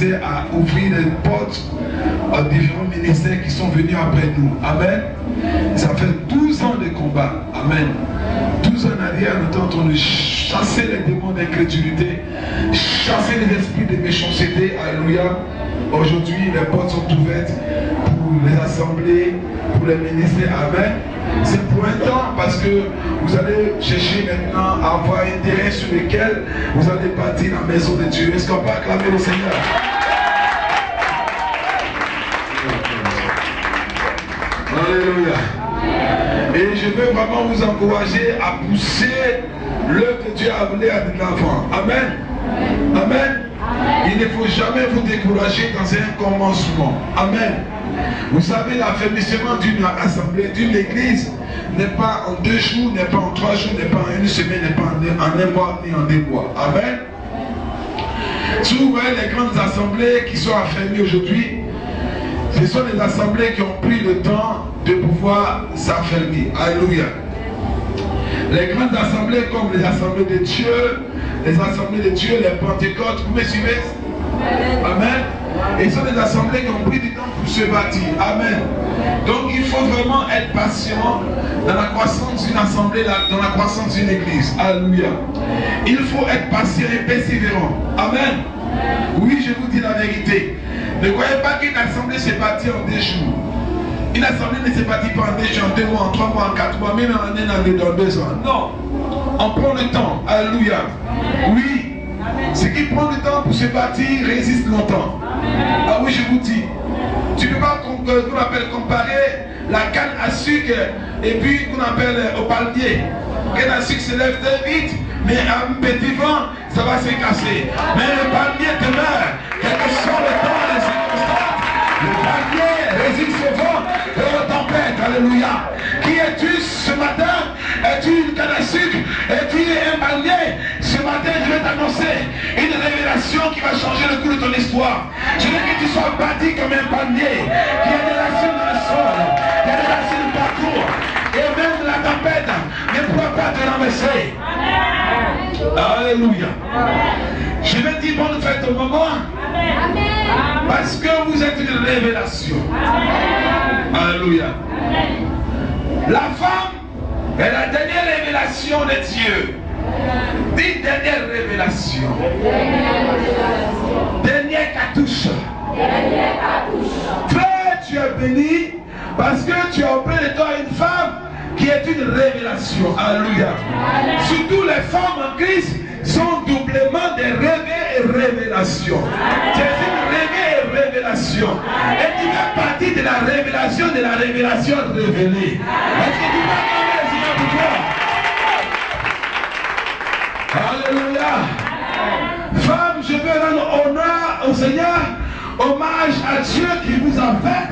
commencé à ouvrir les portes aux différents ministères qui sont venus après nous. Amen. Ça fait 12 ans de combat. Amen. 12 ans en arrière, nous sommes en train de chasser les démons d'incrédulité, chasser les esprits de méchanceté. Alléluia. Aujourd'hui, les portes sont ouvertes pour les assemblées, pour les ministères. Amen. C'est pour un temps parce que vous allez chercher maintenant à avoir un terrain sur lequel vous allez bâtir la maison de Dieu. Est-ce qu'on peut acclamer le Seigneur? Alléluia. Et je veux vraiment vous encourager à pousser l'œuvre de Dieu à aller de l'avant. Amen. Amen. Il ne faut jamais vous décourager dans un commencement. Amen. Vous savez, l'affermissement d'une assemblée, d'une église, n'est pas en 2 jours, n'est pas en 3 jours, n'est pas en 1 semaine, n'est pas en 1 mois, ni en 2 mois. Amen. Si vous voyez les grandes assemblées qui sont affermies aujourd'hui, ce sont les assemblées qui ont pris le temps de pouvoir s'affermir. Alléluia. Les grandes assemblées comme les assemblées de Dieu, les assemblées de Dieu, les Pentecôtes, vous me suivez? Amen. Et ce sont des assemblées qui ont pris du temps pour se bâtir. Amen. Donc il faut vraiment être patient dans la croissance d'une assemblée, dans la croissance d'une église. Alléluia. Il faut être patient et persévérant. Amen. Oui, je vous dis la vérité. Ne croyez pas qu'une assemblée se bâtit en 2 jours. Une assemblée ne se bâtit pas en 2 jours, en 2 mois, en 3 mois, en 4 mois, même en 1 an, dans 2 ans. Non. On prend le temps. Alléluia. Oui. Ce qui prend le temps pour se bâtir résiste longtemps. Ah oui, je vous dis. Tu ne peux pas comparer la canne à sucre et puis qu'on appelle au palmier. La canne à sucre se lève très vite, mais à un petit vent, ça va se casser. Mais le palmier demeure, quel que soit le temps et les circonstances. Le palmier résiste au vent et aux tempêtes. Alléluia. Qui es-tu ce matin? Es-tu une canne à sucre? Es-tu un palmier? Ce matin, je vais t'annoncer une révélation qui va changer le cours de ton histoire. Je veux que tu sois bâti comme un palmier, qui a des racines dans le sol, qui a des racines partout. Et même la tempête ne pourra pas te renverser. Alléluia. Je vais dire bonne fête au moment. Parce que vous êtes une révélation. Alléluia. La femme est la dernière révélation de Dieu. Dis dernière révélation. Dernière cartouche. Frère, tu es béni parce que tu as auprès de toi une femme qui est une révélation. Alléluia. Surtout les femmes en Christ sont doublement des rêves et révélations. Tu es une rêve et révélation. Et tu fais partie de la révélation révélée. Est-ce que tu vas acclamer le Seigneur pour toi? Alléluia. Femme, je veux rendre honneur au Seigneur, hommage à Dieu qui vous a fait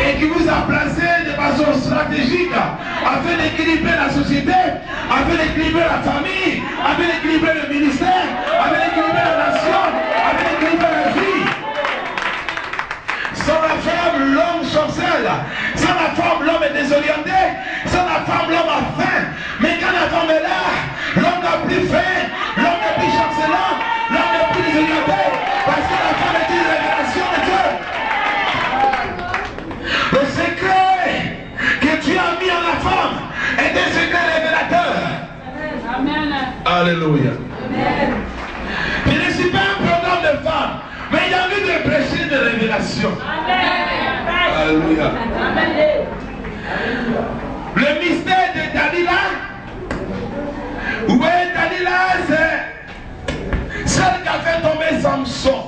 et qui vous a placé de façon stratégique afin d'équilibrer la société, afin d'équilibrer la famille, afin d'équilibrer le ministère, afin d'équilibrer la nation, afin d'équilibrer la vie. Sans la femme, l'homme chancelle. Sans la femme, l'homme est désorienté. Sans la femme, l'homme a faim. Mais quand la femme est là, l'homme n'a plus faim, l'homme n'est plus chancelant, l'homme n'est plus désorienté. Parce que la femme est une révélation de Dieu. Le secret que Dieu a mis en la femme est un secret révélateur. Amen. Alléluia. Amen. Je ne suis pas un programme de femmes, mais il y a envie de prêcher de révélation. Amen. Alléluia. Le mystère de Dalila. Où est Dalila? C'est celle qui a fait tomber Samson.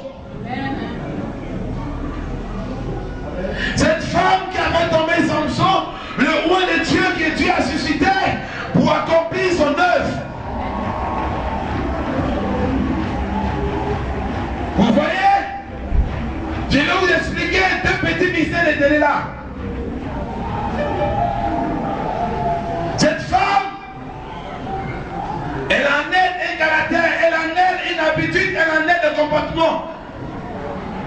Cette femme qui a fait tomber Samson, le roi de Dieu que Dieu a suscité pour accomplir son œuvre. Vous voyez? Je vais vous expliquer 2 petits mystères de Dalila. Cette femme, elle en est un caractère, elle en est une habitude, elle en est un comportement.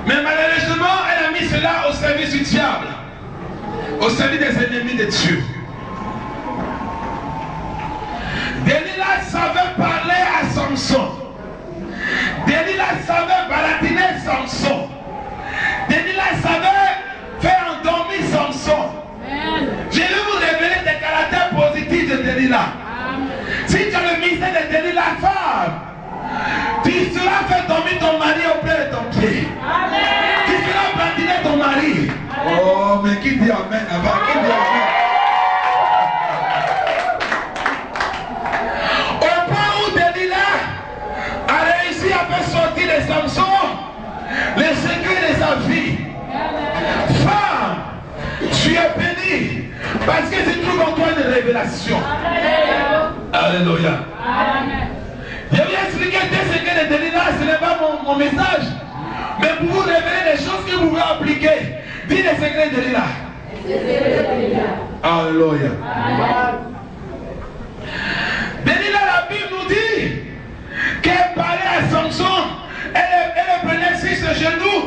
Mais malheureusement, elle a mis cela au service du diable, au service des ennemis de Dieu. Dalila savait parler à Samson. Delilah savait baratiner Samson. Delilah savait faire endormir Samson. Je vais vous révéler des caractères positifs de Delilah. Si tu as le ministère de Delilah, femme, tu seras fait dormir ton mari auprès de ton pied. Tu seras baratiner ton mari. Oh, mais qui dit amen avant? Qui dit amen? Au point où Delilah a réussi à faire sortir de Samson les secrets de sa vie. Femme, tu es bénie parce que tu trouves en toi une révélation. Alléluia. Je vais expliquer des secrets de Delilah, ce n'est pas mon message. Mais pour vous révéler des choses que vous pouvez appliquer. Dis les secrets de Delilah. Alléluia. Delilah, la Bible nous dit qu'elle parlait à Samson. Elle prenait sur ses genoux.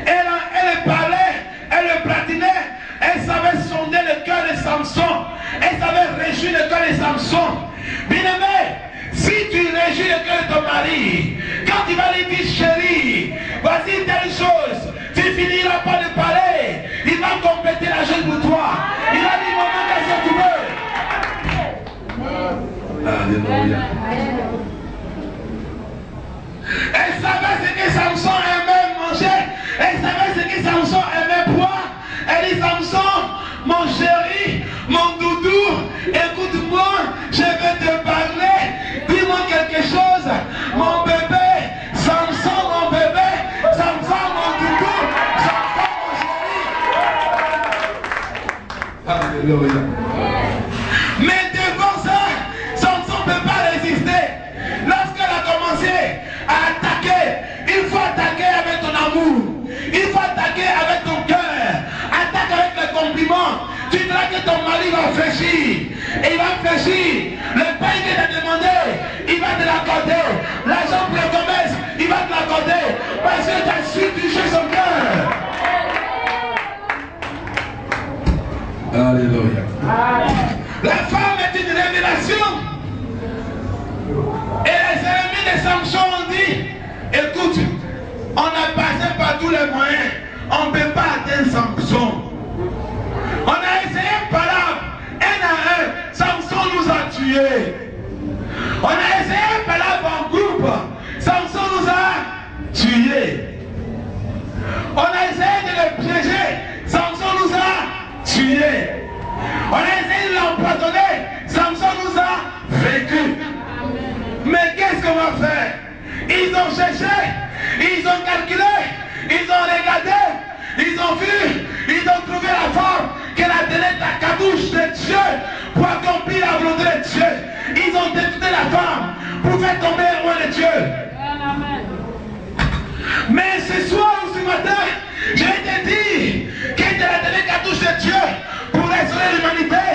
Elle parlait, elle le pratinait. Elle savait sonder le cœur de Samson. Elle savait réjouir le cœur de Samson. Bien-aimé, si tu réjouis le cœur de ton mari, quand il va lui dire chérie, voici telle chose, tu finiras pas de parler. Il va compléter la chose pour toi. Il va dire maman, qu'est-ce que tu veux? Alléluia. Elle savait ce que Samson aimait manger. Elle savait ce que Samson aimait boire. Elle dit Samson, mon chéri, mon doudou, écoute-moi, je vais te parler. Dis-moi quelque chose. Mon bébé, Samson, mon bébé, Samson, mon doudou, Samson, mon chéri. Alléluia. Mais devant ça, Samson ne peut pas résister. Lorsqu'elle a commencé à attaquer, il faut attaquer avec ton amour. Il faut attaquer avec ton cœur. Attaque avec les compliments. Tu verras que ton mari va fléchir. Et il va fléchir. Le pain qu'il t'a demandé, il va te l'accorder. L'argent pour le commerce, il va te l'accorder. Parce que tu as su toucher son cœur. Alléluia. La femme est une révélation. Et les ennemis de Samson ont dit, écoute, on a passé par tous les moyens. On ne peut pas atteindre Samson. On a essayé par là, un à un. Samson nous a tués. On a essayé par là en groupe. Samson nous a tués. On a essayé de le piéger. Samson nous a tués. On a essayé de l'empoisonner. Samson nous a vécu. Mais qu'est-ce qu'on va faire? Ils ont cherché, ils ont calculé, ils ont regardé, ils ont vu, ils ont trouvé la femme qu'elle a donné la cartouche de Dieu pour accomplir la volonté de Dieu. Ils ont détourné la femme pour faire tomber loin de Dieu. Mais ce soir ou ce matin, je vais te dire qu'elle a donné la cartouche de Dieu pour restaurer l'humanité.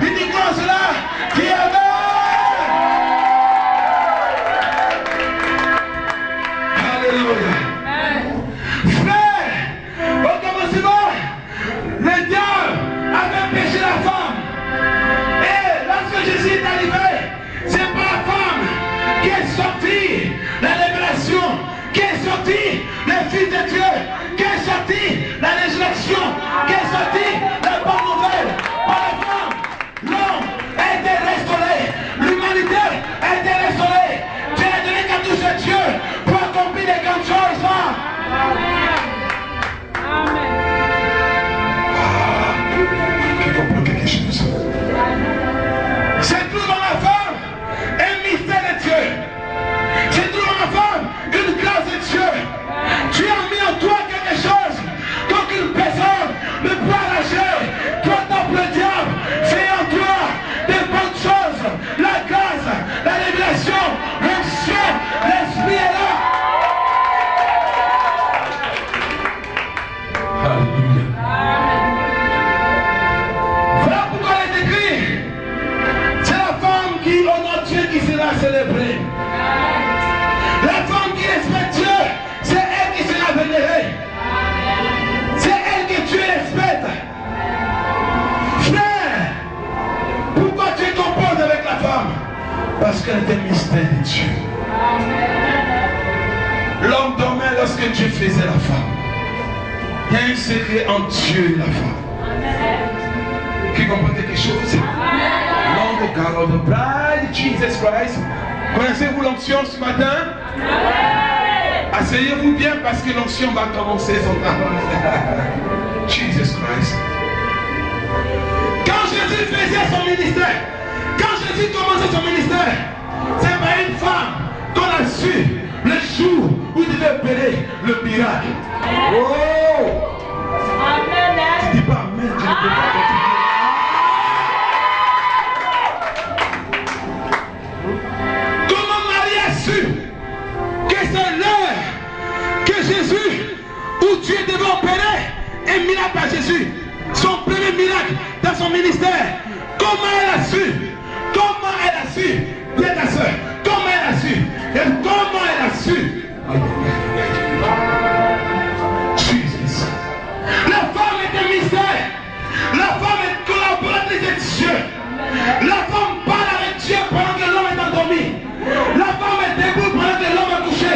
Il dit quoi cela? Qui avait frère, au commencement, le diable avait péché la femme. Et lorsque Jésus est arrivé, c'est pas la femme qui est sortie la révélation, qui est sortie le Fils de Dieu, qui est sortie la résurrection, qui est sortie la bonne nouvelle. Par la femme, l'homme a été restauré, l'humanité a été restaurée. Dieu a donné cartouche de Dieu pour accomplir les grandes choses. Amen. Qui comprend quelque chose? C'est tout dans la femme un mystère de Dieu. C'est tout dans la femme une grâce de Dieu. Tu as mis en toi quelque chose qu'aucune personne ne peut arracher. Toi, tape le diable, c'est en toi des bonnes choses. La grâce, la révélation, l'onction, l'esprit est là. Alléluia. Voilà pourquoi il est écrit. C'est la femme qui honore Dieu qui sera célébrée. La femme qui respecte Dieu, c'est elle qui sera vénérée. C'est elle que Dieu respecte. Frère, pourquoi tu composes avec la femme? Parce qu'elle est un mystère de Dieu. L'homme dormait lorsque Dieu faisait la femme. Il y a un secret en Dieu et la femme. Qui comprend quelque chose? Lord God of the bride, Jesus Christ. Connaissez-vous l'onction ce matin? Asseyez-vous bien parce que l'onction va commencer son travail. Jesus Christ. Quand Jésus faisait son ministère, quand Jésus commençait son ministère, c'est par une femme qu'on a su le jour où il devait opérer le miracle. Oh! Amen. Tu dis pas amen, tu ne peux pas continuer. Comment Marie a su que c'est l'heure que Jésus, où Dieu devait opérer un miracle par Jésus, son premier miracle dans son ministère? Comment elle a su? Comment elle a su? Bien ta soeur, comment elle a su? Et comment elle a su? Jesus. La femme est un mystère. La femme est collaboratrice de Dieu. La femme parle avec Dieu pendant que l'homme est endormi. La femme est debout pendant que l'homme est couché.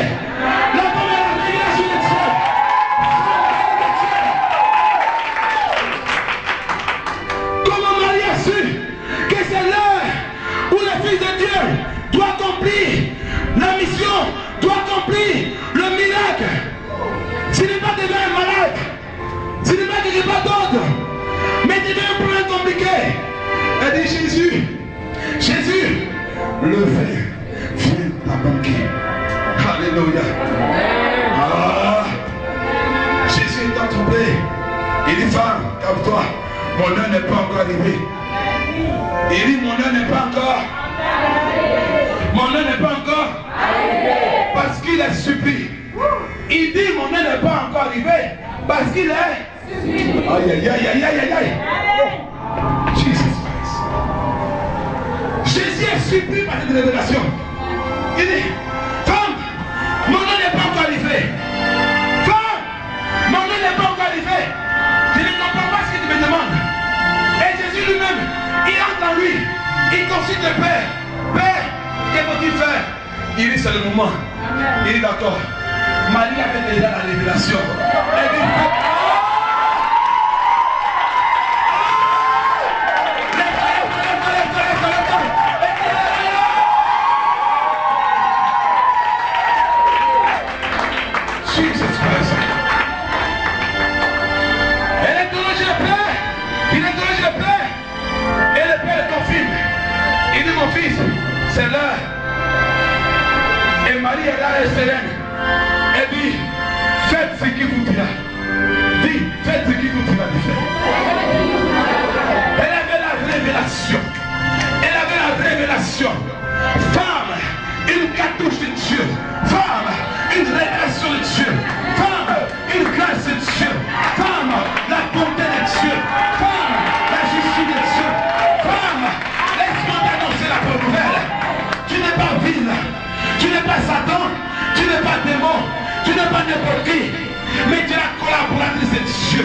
La femme est la révélation de Dieu. Comment Marie a su que c'est l'heure où le Fils de Dieu doit accomplir la mission, doit accomplir le miracle? Ce n'est pas devant un malade, ce n'est pas quelque part d'autre, mais devant un problème compliqué. Elle dit Jésus, Jésus, le vin vient d'abonquer. Alléluia. Ah, Jésus est troublé. Il dit femme, calme-toi, mon heure n'est pas encore arrivée. Il dit mon heure n'est pas encore. Mon heure n'est pas encore. Parce qu'il est supplié. Il dit mon heure n'est pas encore arrivé. Parce qu'il est. Aïe aïe aïe aïe aïe aïe aïe. Jesus Christ. Jésus est supplié par cette révélation. Il dit femme, mon heure n'est pas encore arrivé. Femme, mon heure n'est pas encore arrivé. Je ne comprends pas ce que tu me demandes. Et Jésus lui-même, il entre en lui. Il consulte le Père. Père, que faut-il faire? Il dit c'est le moment. Il dit d'accord. Marie avait déjà la révélation. Elle dit Jesus Christ. Elle est tournée le Père. Il est tourné le Père. Et le Père le confirme. Il dit mon fils, c'est l'heure. Et Marie est là, elle est sereine. Elle dit, faites ce qu'il vous dira. Dis, faites ce qu'il vous dira de faire. Elle avait la révélation. Elle avait la révélation. Femme, une cartouche de Dieu. Femme, une révélation de Dieu. Femme, une grâce de Dieu. Femme, la bonté de Dieu. Femme, la justice de Dieu. Femme, laisse-moi t'annoncer la bonne nouvelle. Tu n'es pas ville. Tu n'es pas Satan. Tu n'es pas démon. Tu n'es pas n'importe qui. Mais tu es la collaboratrice de Dieu.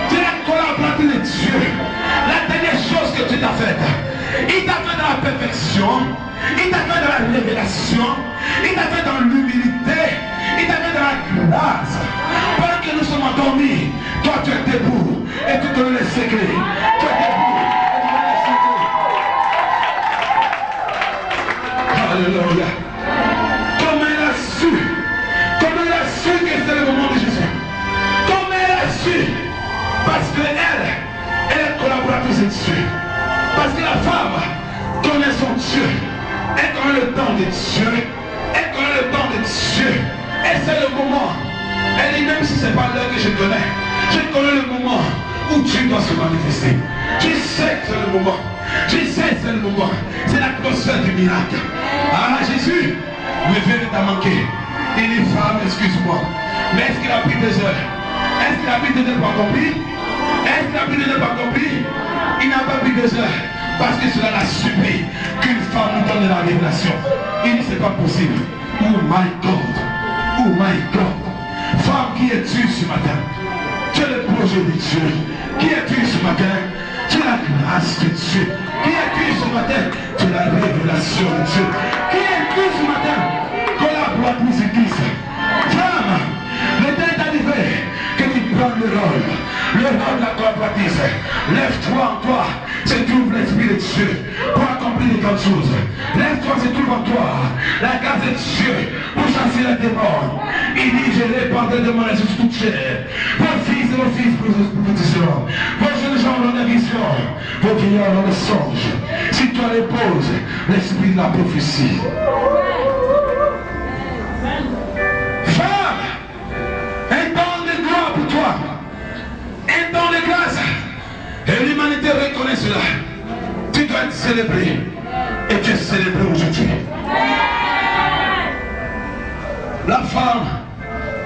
Tu es la collaboratrice de Dieu. La dernière chose que tu t'as faite, il t'a fait dans la perfection. Il t'a fait dans la révélation. Il t'a fait dans l'humilité. Il t'a fait dans la grâce. Pendant que nous sommes endormis, toi tu es debout et tu donnes les secrets. Tu es debout et tu donnes les secrets. Alléluia. Comment elle a su? Comment elle a su que c'était le moment de Jésus? Comment elle a su? Parce qu'elle est collaboratrice de Dieu. Parce que la femme connaît son Dieu. Elle connaît le temps de Dieu. Elle connaît le temps de Dieu. Et c'est le moment. Elle dit même si ce n'est pas l'heure que je connais le moment où Dieu doit se manifester. Je sais que c'est le moment. Je sais que c'est le moment. C'est l'atmosphère du miracle. Ah Jésus, le verre t'a manqué. Il dit femme, excuse-moi. Mais est-ce qu'il a pris 2 heures? Est-ce qu'il a pris 2 heures pour accomplir? Est-ce qu'il a pris 2 heures pour accomplir? Il n'a pas pris 2 heures. Parce que cela l'a supplié qu'une femme nous donne la révélation. Il dit c'est pas possible. Oh my God. Oh my God. Femme, qui es-tu ce matin? Tu es le projet de Dieu. Qui es-tu ce matin? Tu es la grâce de Dieu. Qui es-tu ce matin? Tu es la révélation de Dieu. Qui es-tu ce matin? Collaboratrice église. prendre le rôle de la coopérative. Lève-toi en toi, se trouve l'Esprit de Dieu pour accomplir de grandes choses. Lève-toi, se trouve en toi la grâce de Dieu pour chasser les démons. Il dit, je répandrai de mon esprit sur toute chair. Vos fils et vos fils prophétiseront. Vos jeunes gens auront des visions. Vos vieillards auront des songes. Si toi reposes l'esprit de la prophétie. Femme, un temps de gloire pour toi. Un temps de grâce. Et l'humanité reconnaît cela. Tu dois être célébré. Et tu es célébré aujourd'hui. La femme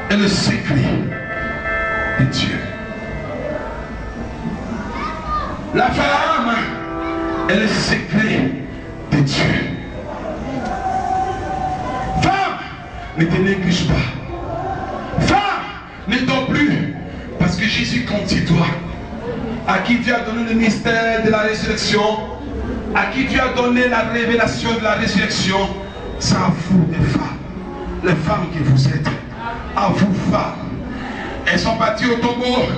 est le secret de Dieu. La femme est le secret de Dieu. Femme, ne te néglige pas. Femme, ne dors plus. Parce que Jésus compte sur toi. À qui Dieu a donné le mystère de la résurrection, à qui Dieu a donné la révélation de la résurrection, c'est à vous les femmes, les femmes que vous êtes, à vous femmes. Elles sont parties au tombeau,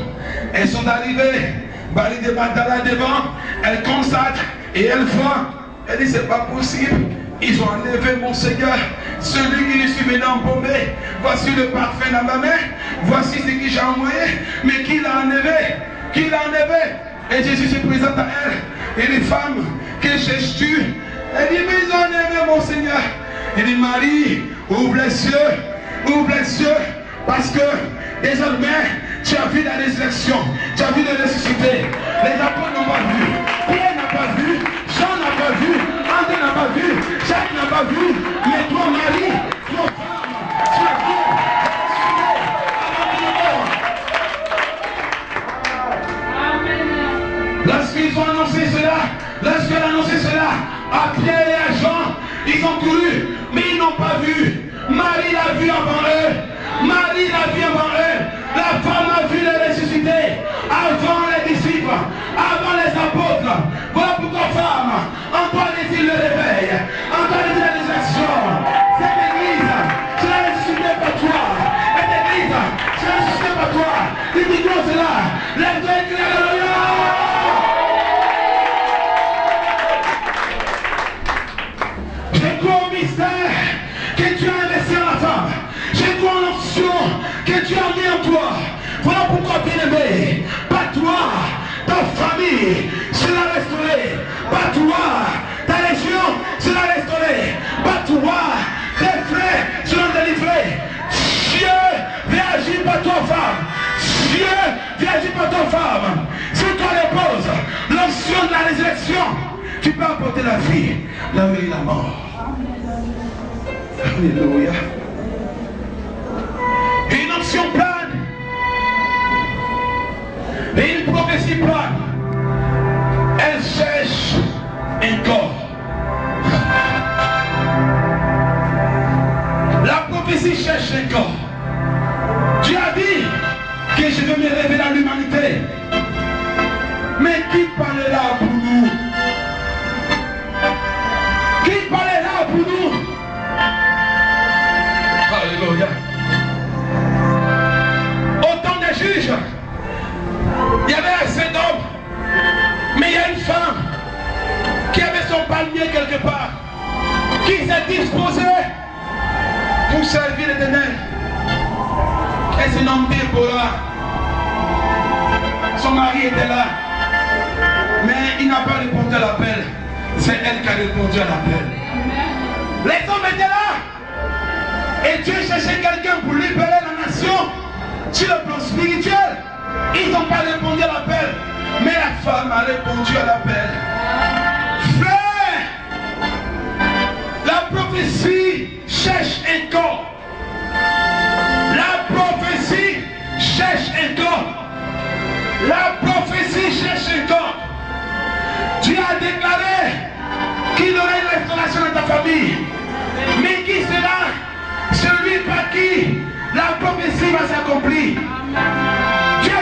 elles sont arrivées, Marie de Magdala devant, elles constatent et elles voient, elles disent c'est pas possible, ils ont enlevé mon Seigneur, celui qui lui suis venu embaumer, voici le parfum dans ma main, voici ce que j'ai envoyé, mais qui l'a enlevé? Qui l'a enlevé? Et Jésus se présente à elle. Et les femmes, que cherches-tu? Elle dit, mais ils ont enlevé mon Seigneur. Il dit, Marie, ouvre les yeux, parce que désormais, tu as vu la résurrection, tu as vu le ressuscité. Les apôtres n'ont pas vu, Pierre n'a pas vu, Jean n'a pas vu, André n'a pas vu, Jacques n'a pas vu, mais toi, Marie, toi, femme, tu as vu. Lorsqu'ils ont annoncé cela, à Pierre et à Jean, ils ont couru, mais ils n'ont pas vu. Marie l'a vu avant eux. Marie l'a vu avant eux. La femme a vu le ressuscité avant les disciples, avant les apôtres. Voilà pourquoi, femme, en toi désire le réveil, en toi désire la résurrection. Cette église, c'est la ressuscité par toi. Cette église, c'est la ressuscité par toi. Dis-toi cela. Lève-toi et crie alléluia. Je crois au mystère que tu as investi en la femme. Je crois en l'option que tu as mis en toi. Voilà pourquoi, bien-aimé, pas toi, ta famille sera restaurée. Pas toi, ta région sera restaurée. Pas toi, tes frères seront délivrés. Dieu vient agir par toi, femme. Dieu vient agir par toi, femme. Si toi reposes l'option de la résurrection, tu peux apporter la vie, la vie et la mort. Alléluia. Une option plane et une prophétie plane. Elle cherche un corps. La prophétie cherche un corps. Dieu a dit que je vais me révéler à l'humanité. Mais qui parlera pour nous? Qui parlera pour nous? Alléluia. Au temps des juges, il y avait assez d'hommes, mais il y a une femme qui avait son palmier quelque part, qui s'est disposée pour servir l'Éternel. Elle se nomme Déborah. Son mari était là, mais il n'a pas répondu à l'appel. C'est elle qui a répondu à l'appel. Les hommes étaient là. Et Dieu cherchait quelqu'un pour libérer la nation sur le plan spirituel. Ils n'ont pas répondu à l'appel. Mais la femme a répondu à l'appel. Frère, la prophétie cherche un corps. La prophétie cherche un corps. La prophétie cherche un corps. Dieu a déclaré qu'il y aurait une restauration dans ta famille. Mais qui sera celui par qui la prophétie va s'accomplir? Dieu